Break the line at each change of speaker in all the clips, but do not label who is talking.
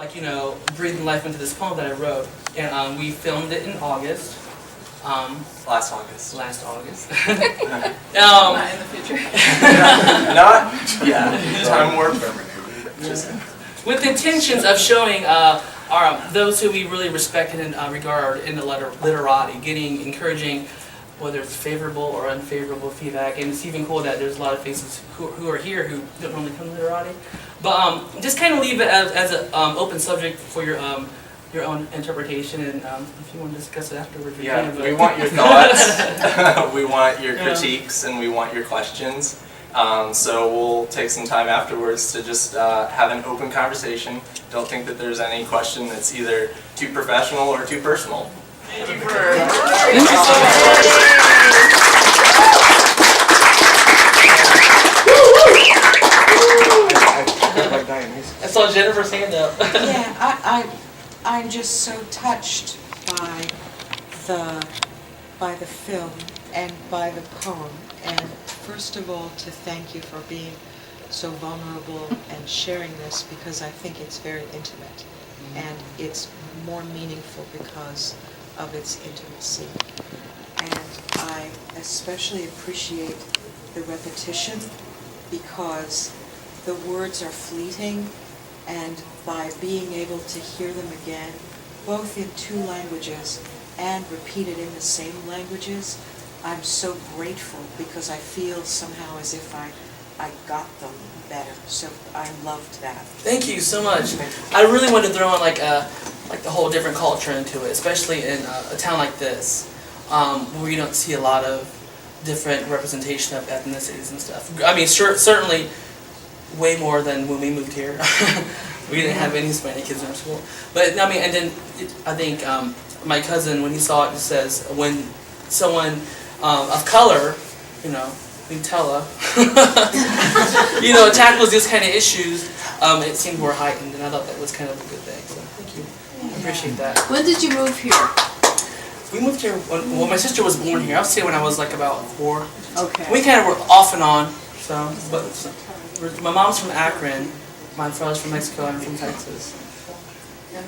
like, you know, breathing life into this poem that I wrote. And we filmed it in August.
Last August.
Last August.
Not in the future.
Not, yeah, time warp. Just
With intentions of showing those who we really respect and regard in the literati, encouraging whether it's favorable or unfavorable feedback. And it's even cool that there's a lot of faces who are here who don't normally come to literati. But just kind of leave it as an open subject for your own interpretation, and if you want to discuss it afterwards, we
yeah,
can. But
we want your thoughts, we want your critiques, and we want your questions. So we'll take some time afterwards to just have an open conversation. Don't think that there's any question that's either too professional or too personal.
Thank you for
I saw Jennifer's hand up.
Yeah, I'm just so touched by the film and by the poem. And first of all, to thank you for being so vulnerable and sharing this, because I think it's very intimate. And it's more meaningful because of its intimacy. And I especially appreciate the repetition, because the words are fleeting, and by being able to hear them again, both in two languages and repeated in the same languages, I'm so grateful, because I feel somehow as if I got them better. So I loved that.
Thank you so much. I really wanted to throw in like the whole different culture into it, especially in a town like this, where you don't see a lot of different representation of ethnicities and stuff. I mean, certainly way more than when we moved here. We didn't have any Hispanic kids in our school. But I mean, and then I think my cousin, when he saw it, says when someone of color, you know, Nutella, you know, tackles these kind of issues, it seemed more heightened, and I thought that was kind of a good thing. So thank you. I appreciate that.
When did you move here?
We moved here when my sister was born here. I would say when I was like about 4.
Okay.
We kind of were off and on. So, but my mom's from Akron, my father's from Mexico, and I'm from Texas. Yeah.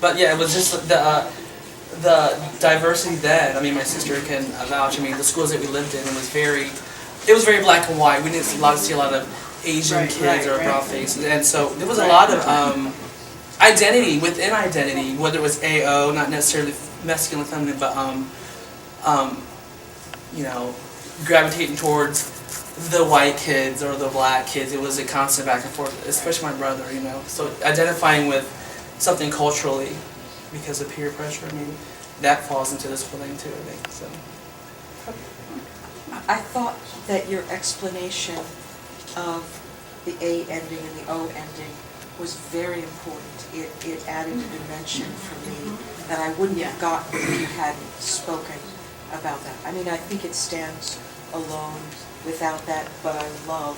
But yeah, it was just the diversity then. I mean, my sister can vouch. I mean, the schools that we lived in, it was very black and white. We didn't see a lot of Asian kids or brown faces, and so there was a lot of identity within identity, whether it was AO, not necessarily masculine, feminine, but you know, gravitating towards the white kids or the black kids. It was a constant back and forth, especially my brother, you know. So identifying with something culturally because of peer pressure, I mean, that falls into this whole thing too, I think. So
I thought that your explanation of the A ending and the O ending was very important. It added a dimension for me that I wouldn't have gotten if you hadn't spoken about that. I mean, I think it stands alone without that, but I love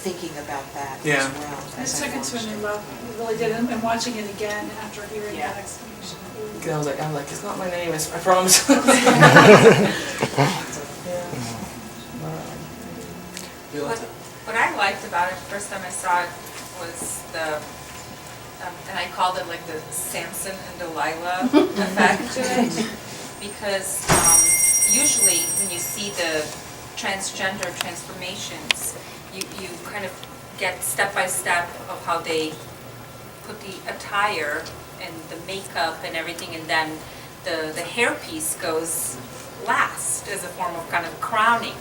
thinking about that as well.
It took it to a new level. It really did. And watching it again after hearing that explanation.
I was like, it's not my name. I promise.
What I liked about it the first time I saw it was and I called it like the Samson and Delilah effect to it, because usually when you see the transgender transformations, you kind of get step by step of how they put the attire and the makeup and everything, and then the hairpiece goes last as a form of kind of crowning.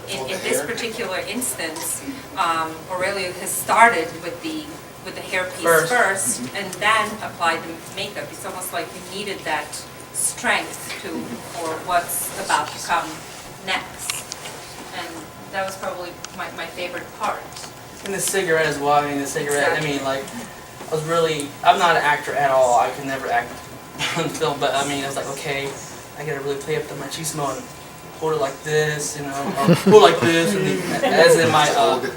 In this particular instance, Aurelio has started with the hairpiece first and then applied the makeup. It's almost like you needed that strength for what's about to come next. And that was probably my favorite part.
And the cigarette as well. I mean, the cigarette. Exactly. I mean, like, I'm not an actor at all. I could never act on film, but I mean, I was like, okay, I gotta really play up the machismo and hold it like this, you know, or hold it like this, and as in my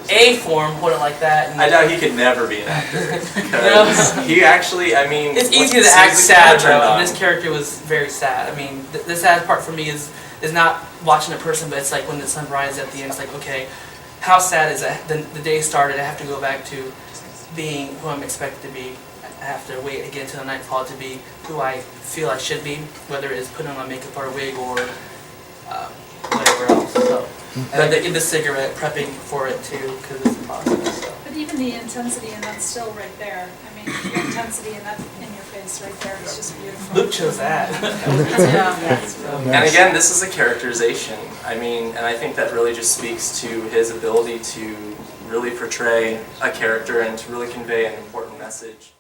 A form, hold it like that. And
I doubt he could never be an actor, because he actually, I mean,
it's easy to act sad, though, and this character was very sad. I mean, the sad part for me is not watching a person, but it's like when the sun rises at the end, it's like, okay, how sad is that? The day started, I have to go back to being who I'm expected to be I have to wait again till the nightfall to be who I feel I should be, whether it's putting on a makeup or a wig or whatever else. So, and the cigarette, prepping for it too, because it's a process. So.
But even the intensity, and that's still right there. I mean, the intensity in that, in your face right there is just beautiful.
Luke chose that.
And again, this is a characterization. I mean, and I think that really just speaks to his ability to really portray a character and to really convey an important message.